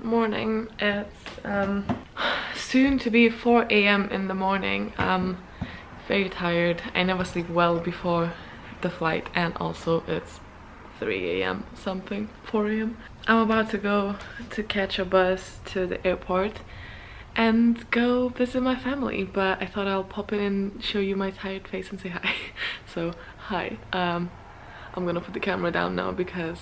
morning. It's soon to be 4 a.m. in the morning. I'm very tired. I never sleep well before the flight, and also it's 3 a.m. something, 4 a.m. I'm about to go to catch a bus to the airport and go visit my family, but I thought I'll pop in and show you my tired face and say hi. So hi. I'm gonna put the camera down now because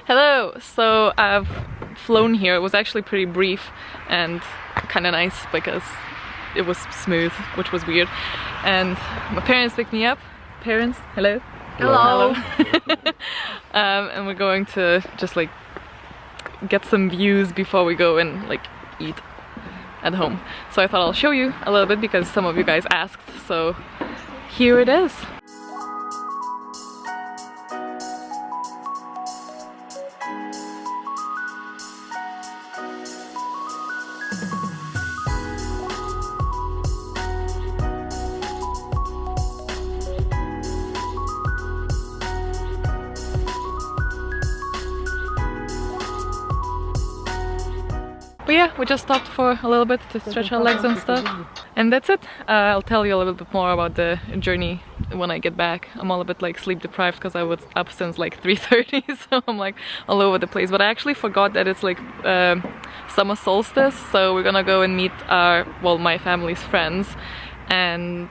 hello. So I've flown here. It was actually pretty brief and kind of nice because it was smooth, which was weird. And my parents picked me up. Parents, hello. Hello. And we're going to just like get some views before we go and like eat at home. So I thought I'll show you a little bit because some of you guys asked. So here it is. But yeah, we just stopped for a little bit to stretch our legs and stuff. And that's it. I'll tell you a little bit more about the journey when I get back. I'm all a bit like sleep deprived because I was up since like 3:30, so I'm like all over the place. But I actually forgot that it's like summer solstice, so we're gonna go and meet our, well, my family's friends and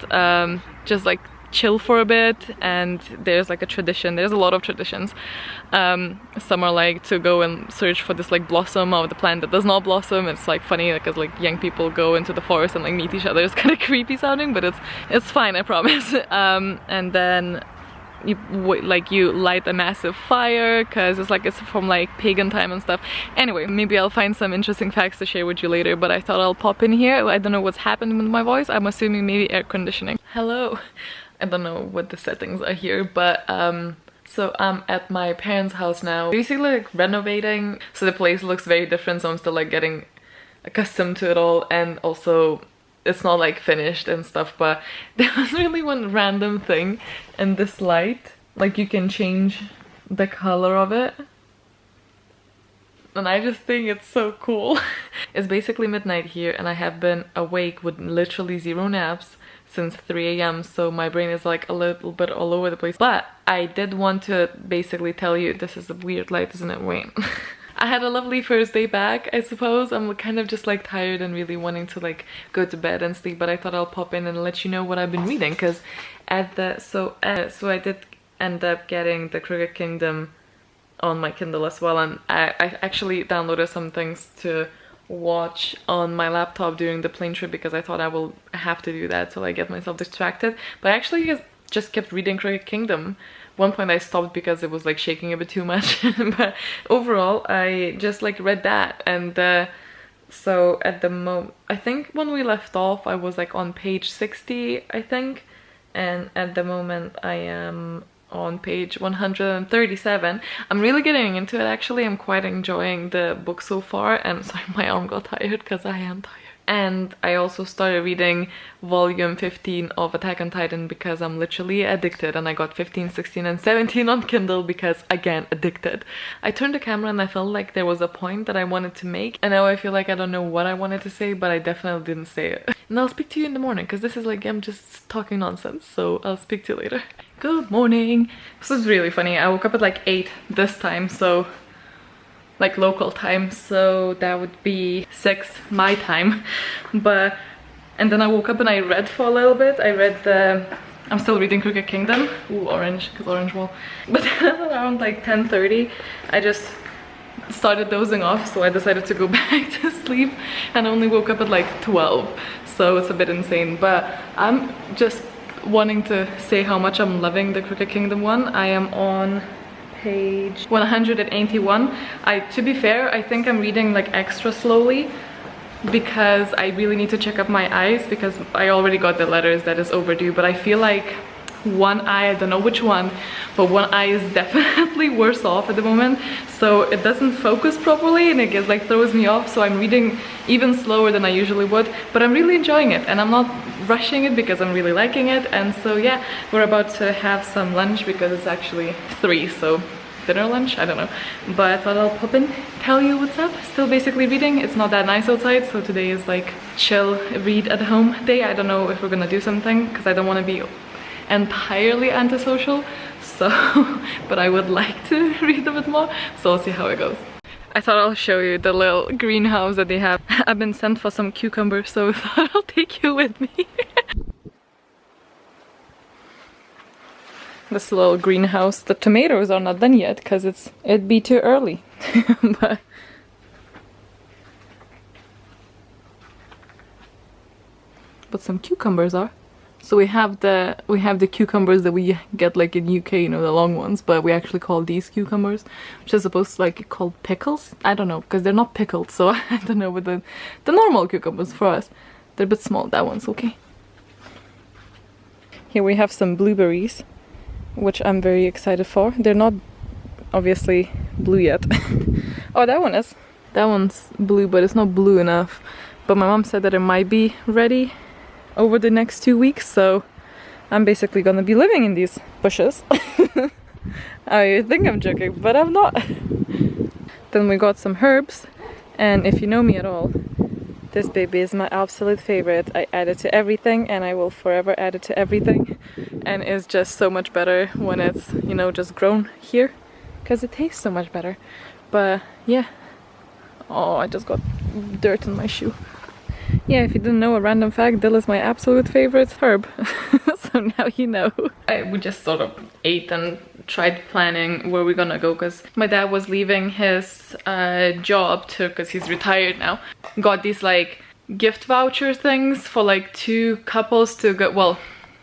just like chill for a bit. And there's like a tradition, there's a lot of traditions. Some are like to go and search for this like blossom of the plant that does not blossom. It's like funny because like young people go into the forest and like meet each other. It's kind of creepy sounding, but it's fine, I promise. And then you light a massive fire because it's from like pagan time and stuff. Anyway, maybe I'll find some interesting facts to share with you later, but I thought I'll pop in here. I don't know what's happened with my voice. I'm assuming maybe air conditioning. Hello. I don't know what the settings are here, but so I'm at my parents' house now, basically like renovating, so the place looks very different, so I'm still like getting accustomed to it all. And also it's not like finished and stuff, but there was really one random thing. And this light, like you can change the color of it, and I just think it's so cool. It's basically midnight here and I have been awake with literally 0 naps since 3 a.m. so my brain is like a little bit all over the place. But I did want to basically tell you, this is a weird light, isn't it? Wait. I had a lovely first day back, I suppose. I'm kind of just like tired and really wanting to like go to bed and sleep, but I thought I'll pop in and let you know what I've been reading, because at the so I did end up getting the Crooked Kingdom on my Kindle as well, and I actually downloaded some things to watch on my laptop during the plane trip because I thought I will have to do that till I get myself distracted. But I actually just kept reading Crooked Kingdom. One point I stopped because it was like shaking a bit too much. But overall I just like read that. And so at the moment, I think when we left off I was like on page 60, I think, and at the moment I am on page 137. I'm really getting into it actually. I'm quite enjoying the book so far, and sorry, my arm got tired because I am tired. And I also started reading volume 15 of Attack on Titan because I'm literally addicted, and I got 15, 16 and 17 on Kindle because, again, addicted. I turned the camera and I felt like there was a point that I wanted to make, and now I feel like I don't know what I wanted to say, but I definitely didn't say it. And I'll speak to you in the morning, because this is like, I'm just talking nonsense, so I'll speak to you later. Good morning. This is really funny. I woke up at like 8 this time, so like local time, so that would be 6 my time. And then I woke up and I read for a little bit. I read I'm still reading Crooked Kingdom. Ooh, orange, because orange wall. But then around like 10:30, I just started dozing off, so I decided to go back to sleep, and I only woke up at like 12, so it's a bit insane. But I'm just wanting to say how much I'm loving the Crooked Kingdom one. I am on page 181. To be fair, I think I'm reading like extra slowly, because I really need to check up my eyes, because I already got the letters that is overdue, but I feel like one eye, I don't know which one, but one eye is definitely worse off at the moment, so it doesn't focus properly and it gets like throws me off, so I'm reading even slower than I usually would, but I'm really enjoying it and I'm not rushing it because I'm really liking it. And so yeah, we're about to have some lunch because it's actually 3, so dinner, lunch, I don't know, but I thought I'll pop in, tell you what's up. Still basically reading. It's not that nice outside, so today is like chill read at home day. I don't know if we're gonna do something because I don't want to be entirely antisocial, so but I would like to read a bit more, so we'll see how it goes. I thought I'll show you the little greenhouse that they have. I've been sent for some cucumbers, so I thought I'll take you with me. This little greenhouse. The tomatoes are not done yet because it'd be too early. but some cucumbers are. So we have the cucumbers that we get like in UK, you know, the long ones, but we actually call these cucumbers, which is supposed to like called pickles. I don't know, because they're not pickled, so I don't know. But the normal cucumbers for us, they're a bit small. That one's okay. Here we have some blueberries, which I'm very excited for. They're not obviously blue yet. Oh, that one is. That one's blue, but it's not blue enough. But my mom said that it might be ready over the next 2 weeks, so I'm basically gonna be living in these bushes. I think I'm joking, but I'm not. Then we got some herbs, and if you know me at all, this baby is my absolute favorite. I add it to everything, and I will forever add it to everything. And it's just so much better when it's, you know, just grown here, because it tastes so much better. But yeah. Oh, I just got dirt in my shoe. Yeah, if you didn't know, a random fact, dill is my absolute favorite herb. So now you know. We just sort of ate and tried planning where we're gonna go, because my dad was leaving his job too, because he's retired now. Got these like gift voucher things for like 2 couples to go, well,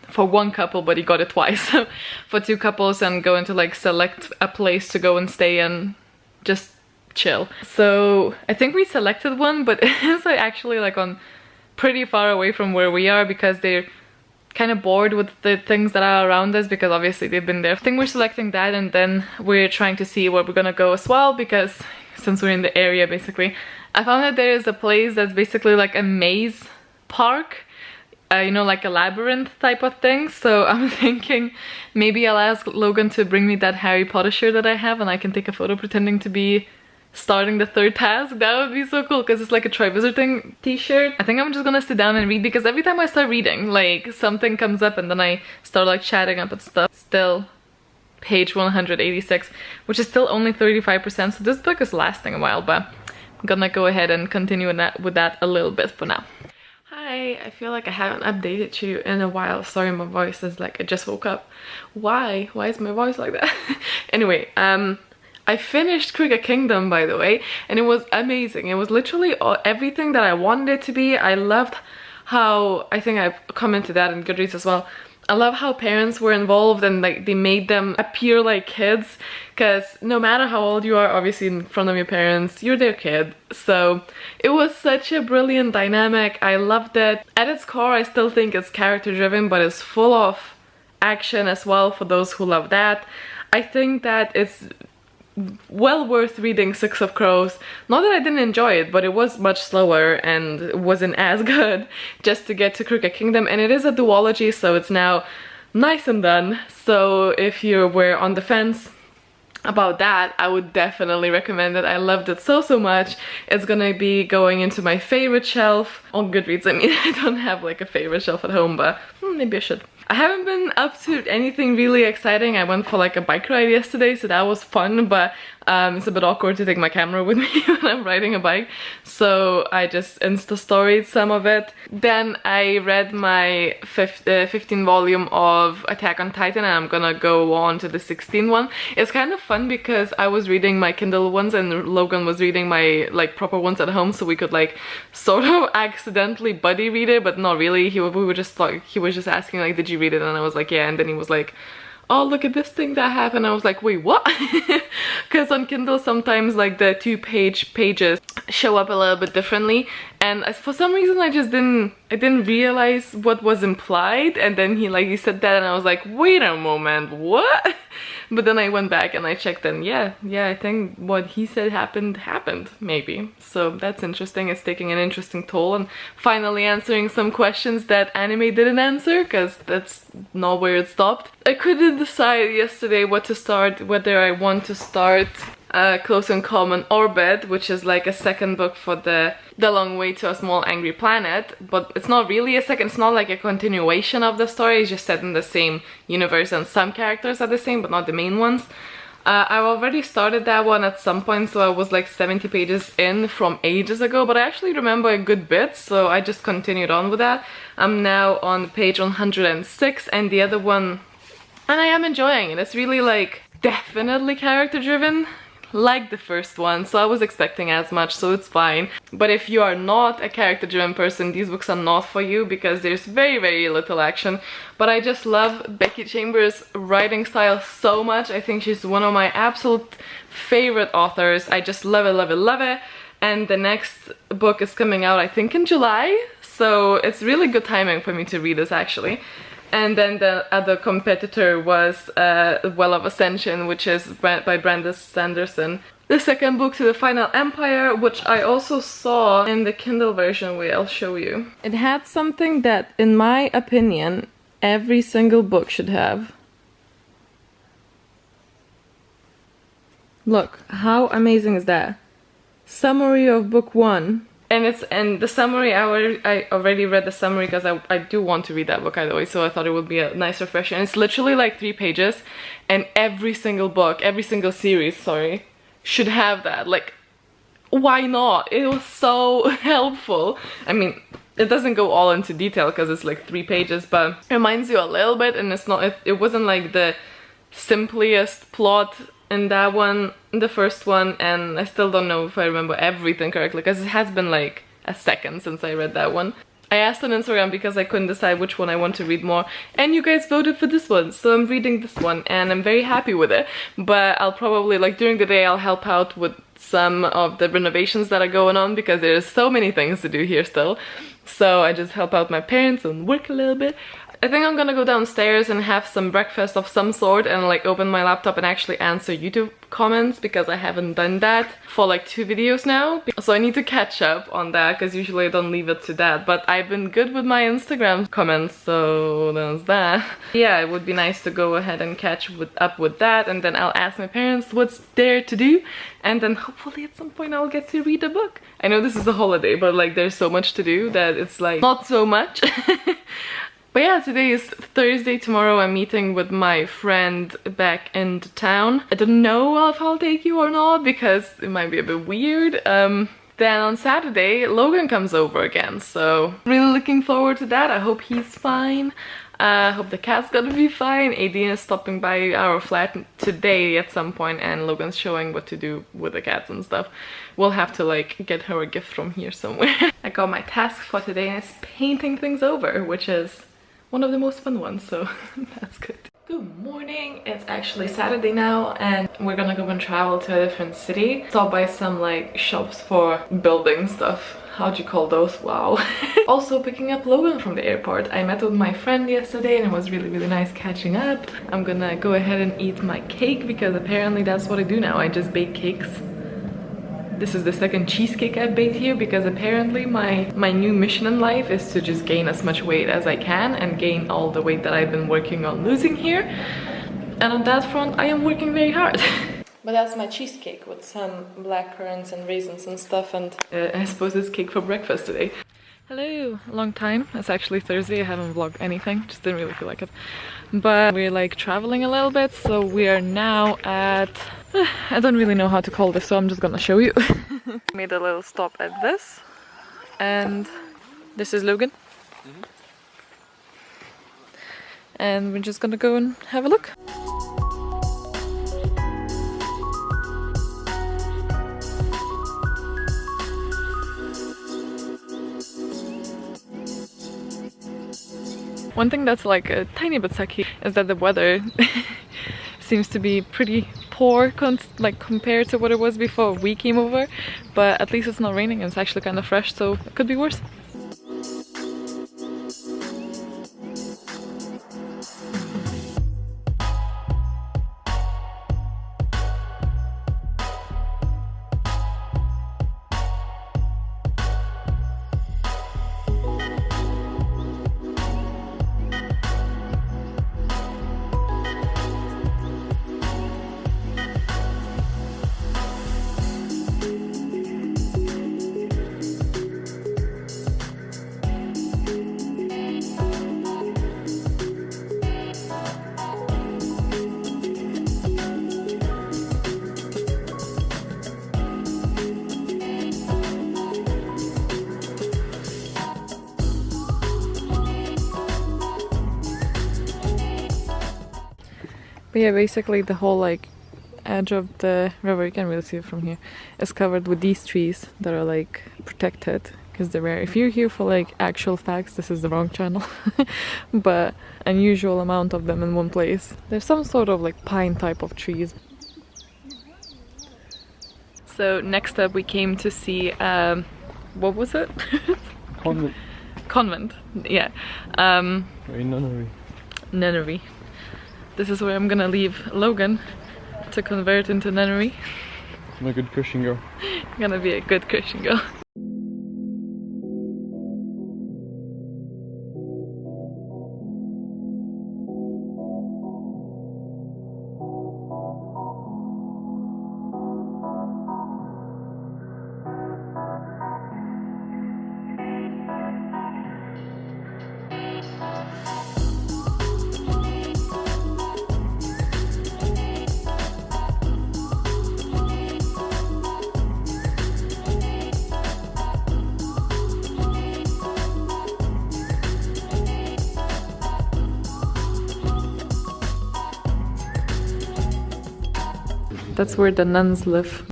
for 1 couple, but he got it twice. For 2 couples, and go into like select a place to go and stay and just chill. So I think we selected one, but it's like actually like on pretty far away from where we are, because they're kind of bored with the things that are around us, because obviously they've been there. I think we're selecting that, and then we're trying to see where we're gonna go as well, because since we're in the area, basically I found that there is a place that's basically like a maze park, you know, like a labyrinth type of thing. So I'm thinking maybe I'll ask Logan to bring me that Harry Potter shirt that I have, and I can take a photo pretending to be starting the 3rd task. That would be so cool, because it's like a try visiting t-shirt. I think I'm just gonna sit down and read, because every time I start reading, like something comes up and then I start like chatting up and stuff. Still page 186, which is still only 35%, so this book is lasting a while, but I'm gonna go ahead and continue with that a little bit for now. Hi, I feel like I haven't updated you in a while. Sorry, my voice is like, I just woke up. Why is my voice like that? Anyway, I finished Crooked Kingdom, by the way, and it was amazing. It was literally everything that I wanted it to be. I loved how, I think I've commented that in Goodreads as well, I love how parents were involved, and like they made them appear like kids, because no matter how old you are, obviously in front of your parents, you're their kid. So it was such a brilliant dynamic. I loved it. At its core, I still think it's character driven, but it's full of action as well for those who love that. I think that it's well worth reading 6 of Crows. Not that I didn't enjoy it, but it was much slower and wasn't as good just to get to Crooked Kingdom, and it is a duology, so it's now nice and done. So if you were on the fence about that, I would definitely recommend it. I loved it so much. It's gonna be going into my favorite shelf on Goodreads. I mean, I don't have like a favorite shelf at home, but maybe I should. I haven't been up to anything really exciting. I went for like a bike ride yesterday, so that was fun, but it's a bit awkward to take my camera with me when I'm riding a bike, so I just Insta-storied some of it. Then I read my 15 volume of Attack on Titan, and I'm gonna go on to the 16 one. It's kind of fun because I was reading my Kindle ones and Logan was reading my like proper ones at home, so we could like sort of accidentally buddy read it, but not really. He was just asking like, did you read it? And I was like, yeah. And then he was like, oh, look at this thing that I have. And I was like, wait, what? Because on Kindle sometimes like the pages show up a little bit differently, and for some reason I didn't realize what was implied, and then he said that and I was like, wait a moment, what? But then I went back and I checked, and yeah, I think what he said happened maybe. So that's interesting. It's taking an interesting toll and finally answering some questions that anime didn't answer, because that's not where it stopped. I couldn't decide yesterday what to start, whether I want to start Close and Common Orbit, which is like a second book for the Long Way to a Small Angry Planet, but it's not really a second, it's not like a continuation of the story, it's just set in the same universe and some characters are the same, but not the main ones. I already started that one at some point, so I was like 70 pages in from ages ago, but I actually remember a good bit, so I just continued on with that. I'm now on page 106, and the other one, and I am enjoying it. It's really like definitely character driven, like the first one, so I was expecting as much, so it's fine. But if you are not a character driven person, these books are not for you, because there's very little action. But I just love Becky Chambers' writing style so much. I think she's one of my absolute favorite authors. I just love it. And the next book is coming out, I think, in July, so it's really good timing for me to read this actually. And then the other competitor was Well of Ascension, which is by Brandis Sanderson. The second book to the Final Empire, which I also saw in the Kindle version, where I'll show you. It had something that, in my opinion, every single book should have. Look, how amazing is that? Summary of book 1. And the summary, I already read the summary, because I do want to read that book either way, so I thought it would be a nice refresher. And it's literally like 3 pages, and every single book, every single series, sorry, should have that. Like, why not? It was so helpful. I mean, it doesn't go all into detail because it's like 3 pages, but it reminds you a little bit, and it wasn't like the simplest plot in that one, in the first one, and I still don't know if I remember everything correctly, because it has been like a second since I read that one. I asked on Instagram because I couldn't decide which one I want to read more, and you guys voted for this one, so I'm reading this one and I'm very happy with it. But I'll probably, like, during the day I'll help out with some of the renovations that are going on, because there's so many things to do here still. So I just help out my parents and work a little bit. I think I'm gonna go downstairs and have some breakfast of some sort, and like open my laptop and actually answer YouTube comments, because I haven't done that for like 2 videos now. So I need to catch up on that, because usually I don't leave it to that. But I've been good with my Instagram comments, so there's that. Yeah, it would be nice to go ahead and catch up with that, and then I'll ask my parents what's there to do, and then hopefully at some point I'll get to read a book. I know this is a holiday, but like there's so much to do that it's like not so much. But yeah, today is Thursday. Tomorrow I'm meeting with my friend back in town. I don't know if I'll take you or not, because it might be a bit weird. Then on Saturday, Logan comes over again, so really looking forward to that. I hope he's fine. I hope the cat's gonna be fine. Adine is stopping by our flat today at some point, and Logan's showing what to do with the cats and stuff. We'll have to like get her a gift from here somewhere. I got my task for today, and it's painting things over, which is one of the most fun ones, so that's good. Good morning. It's actually Saturday now, and we're gonna go and travel to a different city. Stop by some like shops for building stuff. How'd you call those? Wow. Also picking up Logan from the airport. I met with my friend yesterday and it was really nice catching up. I'm gonna go ahead and eat my cake, because apparently that's what I do now. I just bake cakes. This is the second cheesecake I've baked here, because apparently my new mission in life is to just gain as much weight as I can and gain all the weight that I've been working on losing here. And on that front, I am working very hard. But that's my cheesecake with some black currants and raisins and stuff, and I suppose it's cake for breakfast today. Hello, long time. It's actually Thursday. I haven't vlogged anything, just didn't really feel like it. But we're like traveling a little bit, so we are now at... I don't really know how to call this, so I'm just gonna show you. Made a little stop at this, and this is Logan. And we're just gonna go and have a look. One thing that's like a tiny bit sucky is that the weather seems to be pretty poor compared to what it was before we came over, but at least it's not raining and it's actually kind of fresh, so it could be worse. But yeah, basically the whole like edge of the river, you can't really see it from here, is covered with these trees that are like protected because they're rare. If you're here for like actual facts, this is the wrong channel. But unusual amount of them in one place. There's some sort of like pine type of trees. So next up we came to see what was it? Convent. Convent, yeah. Nunnery. Nunnery. This is where I'm gonna leave Logan to convert into nunnery. I'm a good Christian girl. I'm gonna be a good Christian girl. That's where the nuns live.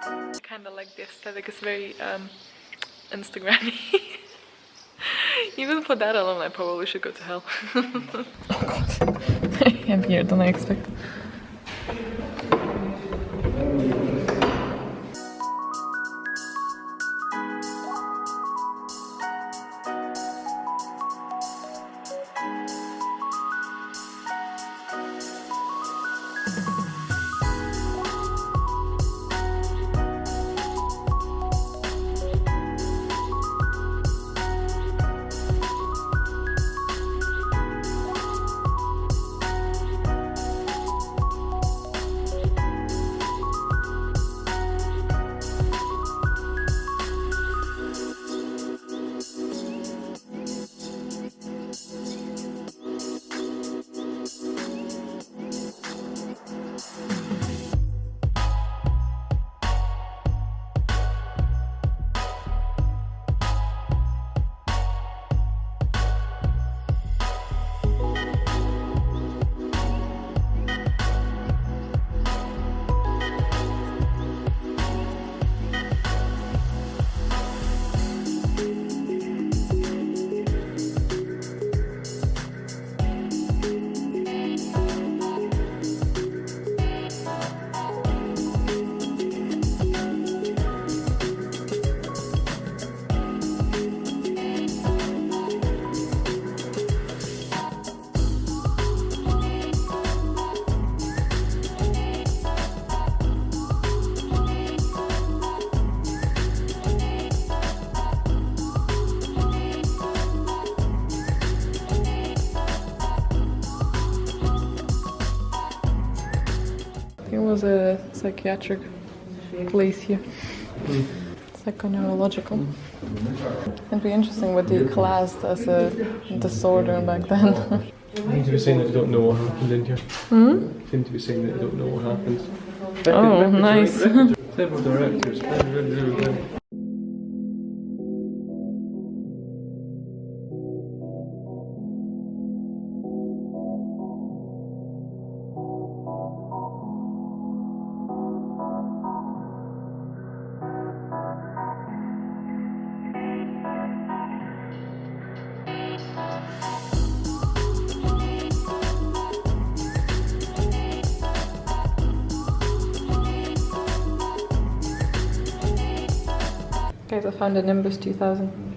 I kind of like the aesthetic, it's very Instagram-y. Even for that alone, I probably should go to hell. Oh god. Heavier than I expected. think it was a psychiatric place here. Psychoneurological. It'd be interesting what they classed as a disorder back then. You seem to be saying that you don't know what happened in here. You seem to be saying that you don't know what happened. Oh, nice. Several directors. Really good. Guys, I found a Nimbus 2000.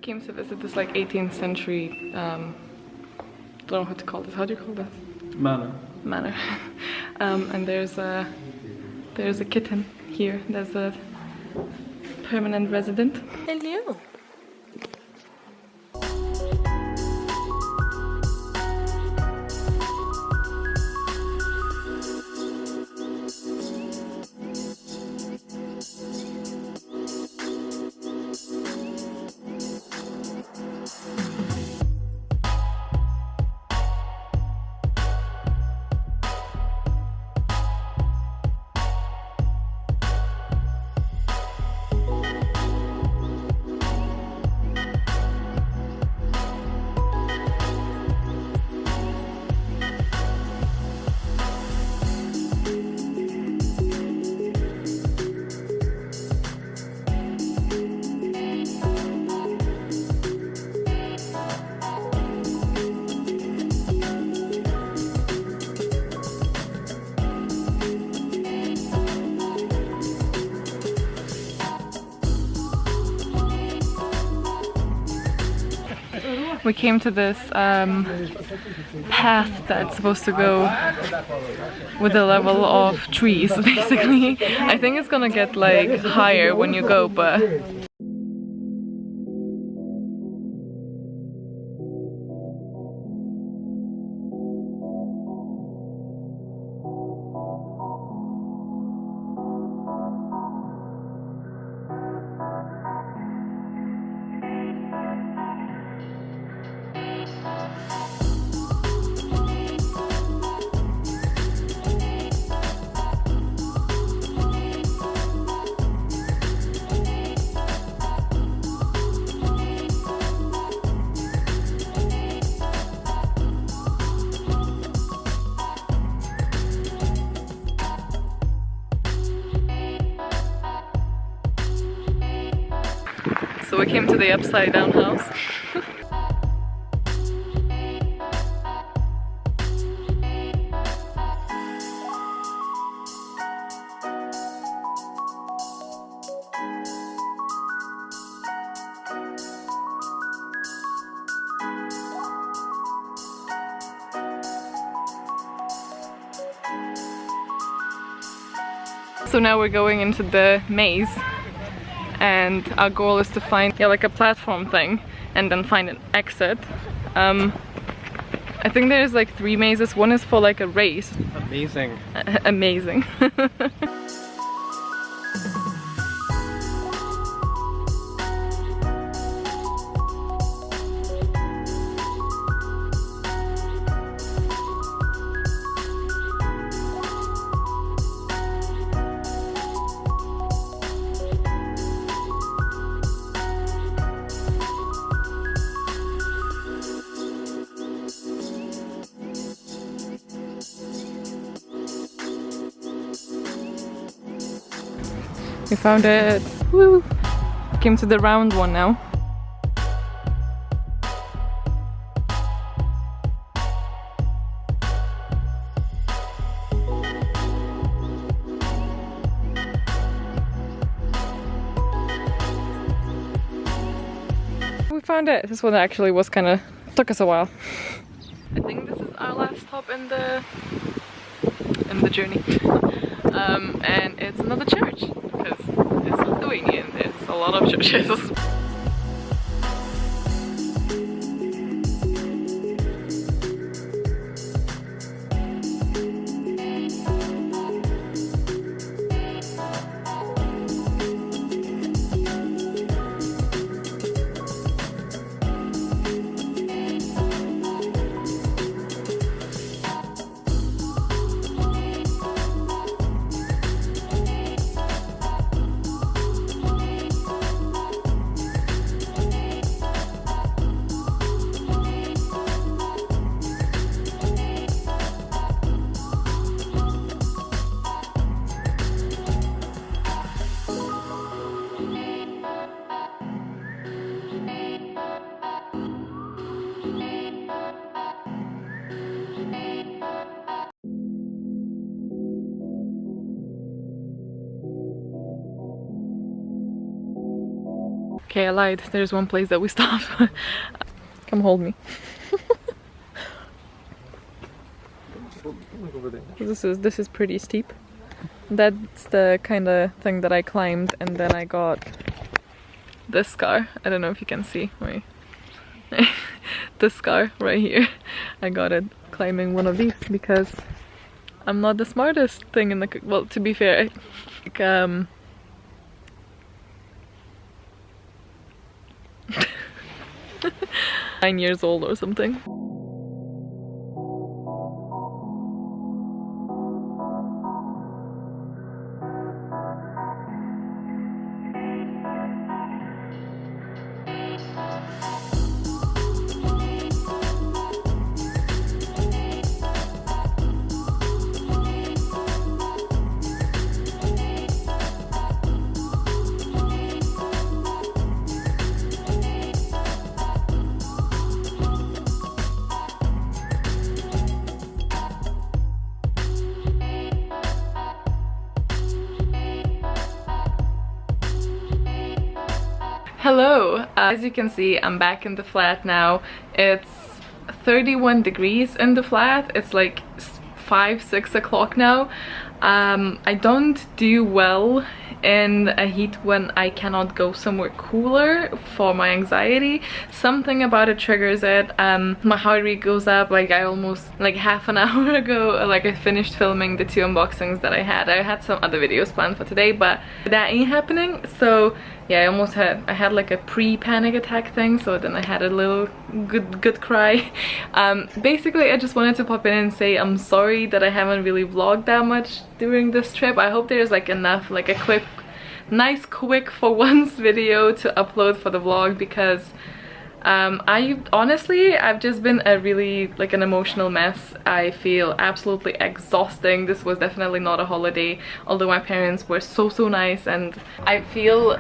Came to visit this like 18th century, don't know how to call this. How do you call this? Manor. And there's a kitten here. There's a permanent resident. Hello. We came to this path that's supposed to go with the level of trees, basically. I think it's gonna get like higher when you go, but so we came to the upside down house. So now we're going into the maze, and our goal is to find like a platform thing and then find an exit. I think there's like 3 mazes. One is for like a race. Amazing. Amazing. We found it! Woo! Came to the round one now. We found it! This one actually was kinda... took us a while. I think this is our last stop in the journey. And it's another church, because it's Lithuania and there's a lot of churches. Okay, I lied. There's one place that we stopped. Come hold me. This is pretty steep. That's the kind of thing that I climbed, and then I got this scar. I don't know if you can see. Wait. This scar right here. I got it climbing one of these because I'm not the smartest thing in the... well, to be fair, like, 9 years old or something. Hello! As you can see, I'm back in the flat now. It's 31 degrees in the flat. It's like 5-6 o'clock now. I don't do well in a heat when I cannot go somewhere cooler for my anxiety. Something about it triggers it. My heart rate goes up. Like I almost, like half an hour ago, like I finished filming the 2 unboxings that I had. I had some other videos planned for today, but that ain't happening. So yeah, I had like a pre-panic attack thing, so then I had a little good cry. Basically, I just wanted to pop in and say I'm sorry that I haven't really vlogged that much during this trip. I hope there's like enough, like a quick, nice quick for once video to upload for the vlog, because I've just been a really like an emotional mess. I feel absolutely exhausting. This was definitely not a holiday, although my parents were so nice, and I feel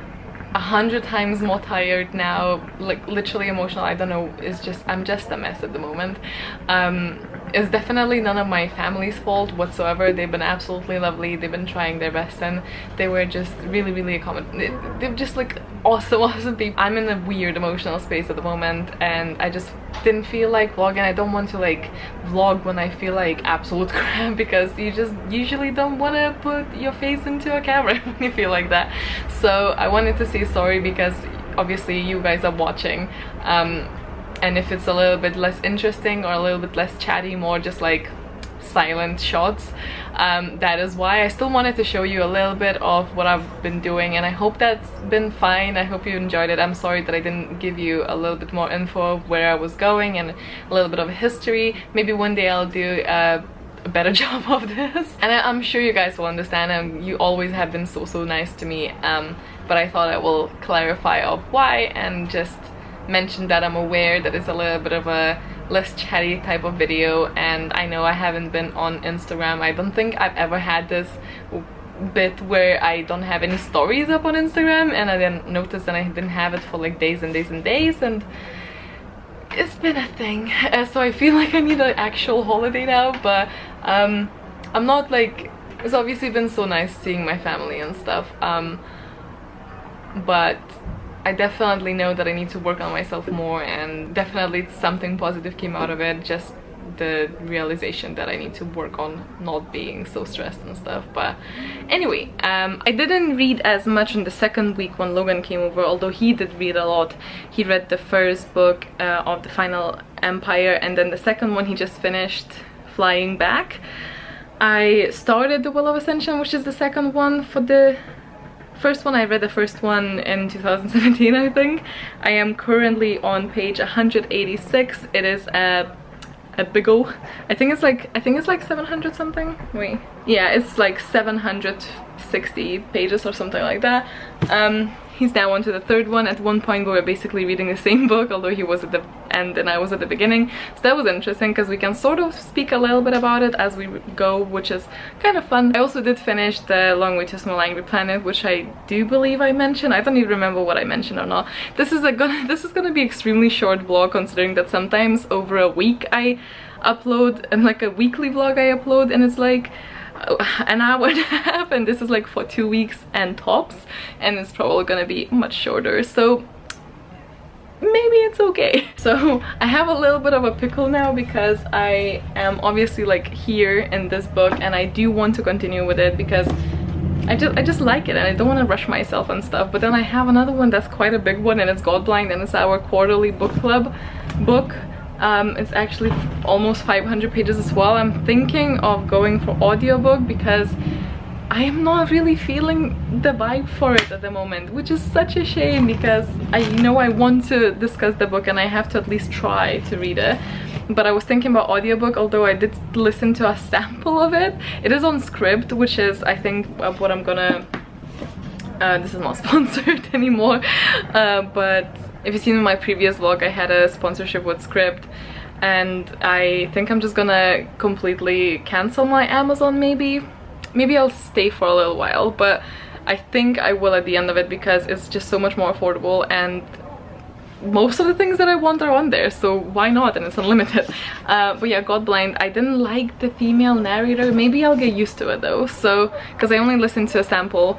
100 times more tired now, like literally emotional. I don't know, I'm just a mess at the moment. It's definitely none of my family's fault whatsoever. They've been absolutely lovely. They've been trying their best, and they were just really accommodating. They're just like awesome people. I'm in a weird emotional space at the moment, and I just didn't feel like vlogging. I don't want to like vlog when I feel like absolute crap, because you just usually don't want to put your face into a camera when you feel like that. So I wanted to say sorry, because obviously you guys are watching, and if it's a little bit less interesting or a little bit less chatty, more just like silent shots, that is why. I still wanted to show you a little bit of what I've been doing, and I hope that's been fine. I hope you enjoyed it. I'm sorry that I didn't give you a little bit more info of where I was going and a little bit of history. Maybe one day I'll do a better job of this, and I'm sure you guys will understand, and you always have been so nice to me, but I thought I will clarify of why, and just mention that I'm aware that it's a little bit of a less chatty type of video. And I know I haven't been on Instagram. I don't think I've ever had this bit where I don't have any stories up on Instagram, and I then noticed that I didn't have it for like days and days and days, and it's been a thing. So I feel like I need an actual holiday now, but I'm not like, it's obviously been so nice seeing my family and stuff, but I definitely know that I need to work on myself more, and definitely something positive came out of it, just the realization that I need to work on not being so stressed and stuff. But anyway, I didn't read as much in the second week when Logan came over, although he did read a lot. He read the first book of the Final Empire, and then the second one he just finished, Flying Back. I started The Will of Ascension, which is the second one. For the first one, I read the first one in 2017, I think. I am currently on page 186. It is a big ol', I think it's like 700 something. Wait, yeah, it's like 760 pages or something like that. He's now on to the third one. At one point we were basically reading the same book, although he was at the end and I was at the beginning, so that was interesting because we can sort of speak a little bit about it as we go, which is kind of fun. I also did finish The Long Way to a Small Angry Planet, which I do believe I mentioned. I don't even remember what I mentioned or not. This is gonna be extremely short vlog, considering that sometimes over a week I upload, and like a weekly vlog I upload, and it's like an hour and a half, and this is like for 2 weeks and tops, and it's probably gonna be much shorter, so maybe it's okay. So I have a little bit of a pickle now because I am obviously like here in this book, and I do want to continue with it because I just like it, and I don't want to rush myself and stuff. But then I have another one that's quite a big one, and it's Godblind, and it's our quarterly book club book. It's actually almost 500 pages as well. I'm thinking of going for audiobook because I am not really feeling the vibe for it at the moment, which is such a shame because I know I want to discuss the book and I have to at least try to read it. But I was thinking about audiobook, although I did listen to a sample of it. It is on Script, which is, I think, what I'm gonna... this is not sponsored anymore, but if you've seen in my previous vlog, I had a sponsorship with Script, and I think I'm just gonna completely cancel my Amazon. Maybe I'll stay for a little while, but I think I will at the end of it because it's just so much more affordable, and most of the things that I want are on there, so why not? And it's unlimited. But yeah, Godblind, I didn't like the female narrator. Maybe I'll get used to it though, so because I only listened to a sample.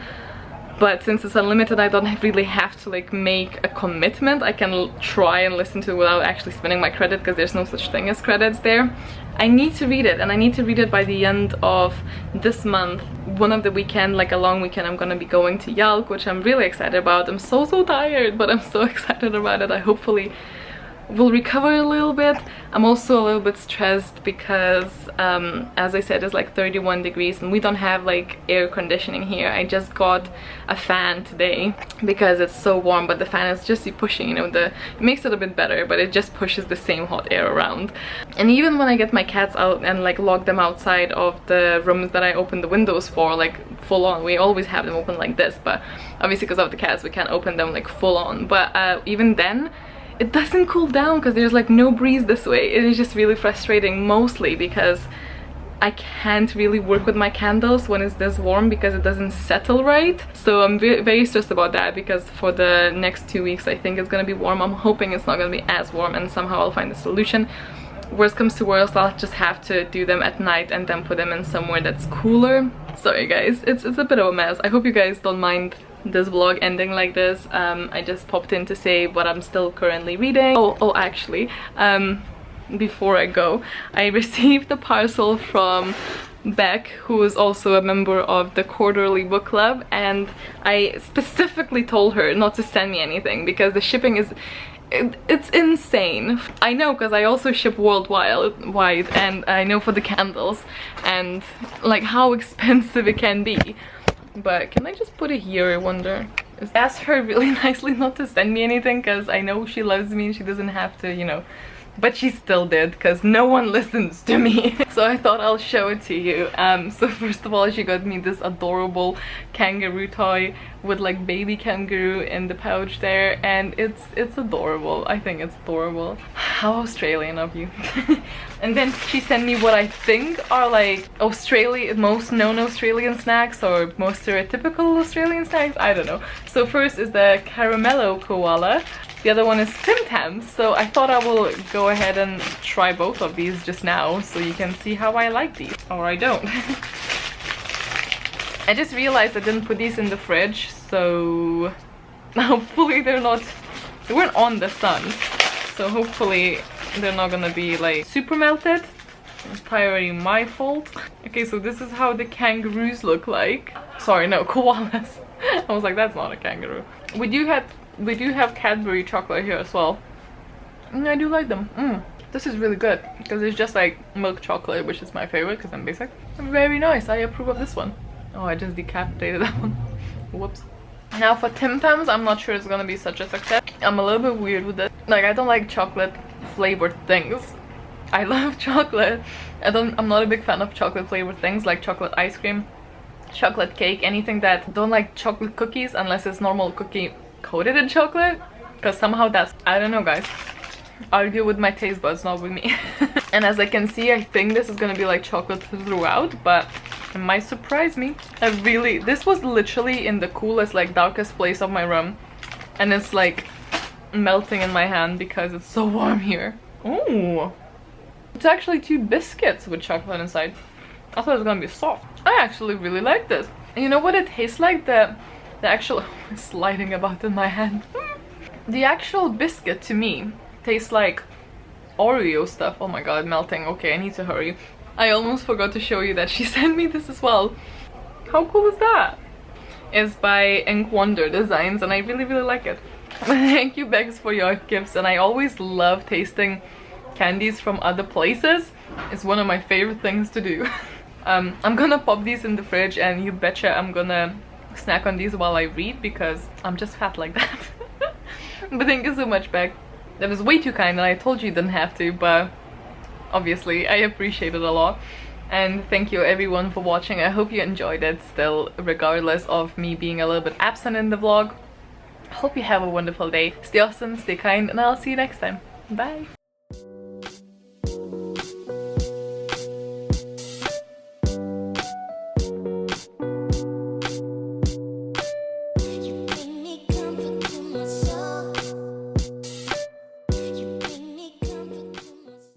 But since it's unlimited, I don't really have to like make a commitment. I can try and listen to it without actually spending my credit, because there's no such thing as credits there. I need to read it, and I need to read it by the end of this month. One of the weekend, like a long weekend, I'm gonna be going to Yalk, which I'm really excited about. I'm so tired, but I'm so excited about it. I hopefully will recover a little bit. I'm also a little bit stressed because as I said, it's like 31 degrees and we don't have like air conditioning here. I just got a fan today because it's so warm, but the fan is just pushing, you know, it makes it a bit better, but it just pushes the same hot air around. And even when I get my cats out and like lock them outside of the rooms that I open the windows for, like full on, we always have them open like this, but obviously because of the cats we can't open them like full on. But even then it doesn't cool down because there's like no breeze this way. It is just really frustrating, mostly because I can't really work with my candles when it's this warm because it doesn't settle right. So I'm very stressed about that, because for the next 2 weeks I think it's gonna be warm. I'm hoping it's not gonna be as warm, and somehow I'll find a solution. Worst comes to worst, I'll just have to do them at night and then put them in somewhere that's cooler. Sorry guys, it's a bit of a mess. I hope you guys don't mind this vlog ending like this. I just popped in to say what I'm still currently reading. Actually, before I go, I received a parcel from Beck, who is also a member of the quarterly book club, and I specifically told her not to send me anything because the shipping is it's insane. I know, because I also ship worldwide, and I know for the candles and like how expensive it can be. But can I just put it here, I wonder? Ask her really nicely not to send me anything, because I know she loves me and she doesn't have to, you know, but she still did because no one listens to me. So I thought I'll show it to you. So first of all, she got me this adorable kangaroo toy with like baby kangaroo in the pouch there, and it's adorable. I think it's adorable. How Australian of you. And then she sent me what I think are like most known Australian snacks, or most stereotypical Australian snacks, I don't know. So first is the caramello koala. The other one is Tim Tams, so I thought I will go ahead and try both of these just now so you can see how I like these, or I don't. I just realized I didn't put these in the fridge, so hopefully they weren't on the sun, so hopefully they're not gonna be like super melted. It's probably my fault. Okay, so this is how the kangaroos look like. Sorry, no, koalas. I was like, that's not a kangaroo. We do have Cadbury chocolate here as well. I do like them. This is really good because it's just like milk chocolate, which is my favorite because I'm basic. Very nice. I approve of this one. Oh, I just decapitated that one. Whoops. Now for Tim Tams, I'm not sure it's gonna be such a success. I'm a little bit weird with it. Like, I don't like chocolate flavored things. I love chocolate. I'm not a big fan of chocolate flavored things like chocolate ice cream, chocolate cake, anything that. Don't like chocolate cookies unless it's normal cookie coated in chocolate, because somehow that's, I don't know guys, argue with my taste buds, not with me. And as I can see, I think this is gonna be like chocolate throughout, but it might surprise me. This was literally in the coolest, like darkest place of my room, and it's like melting in my hand because it's so warm here. Oh, it's actually 2 biscuits with chocolate inside. I thought it was gonna be soft. I actually really like this. And you know what it tastes like? The actual sliding about in my hand. The actual biscuit to me tastes like Oreo stuff. Oh my god, melting. Okay, I need to hurry. I almost forgot to show you that she sent me this as well. How cool is that? It's by Ink Wonder Designs, and I really like it. Thank you, Bex, for your gifts, and I always love tasting candies from other places. It's one of my favorite things to do. I'm gonna pop these in the fridge, and you betcha I'm gonna snack on these while I read because I'm just fat like that. But thank you so much, Beck. That was way too kind, and I told you didn't have to, but obviously I appreciate it a lot. And thank you everyone for watching. I hope you enjoyed it still, regardless of me being a little bit absent in the vlog. Hope you have a wonderful day. Stay awesome, stay kind, and I'll see you next time. Bye!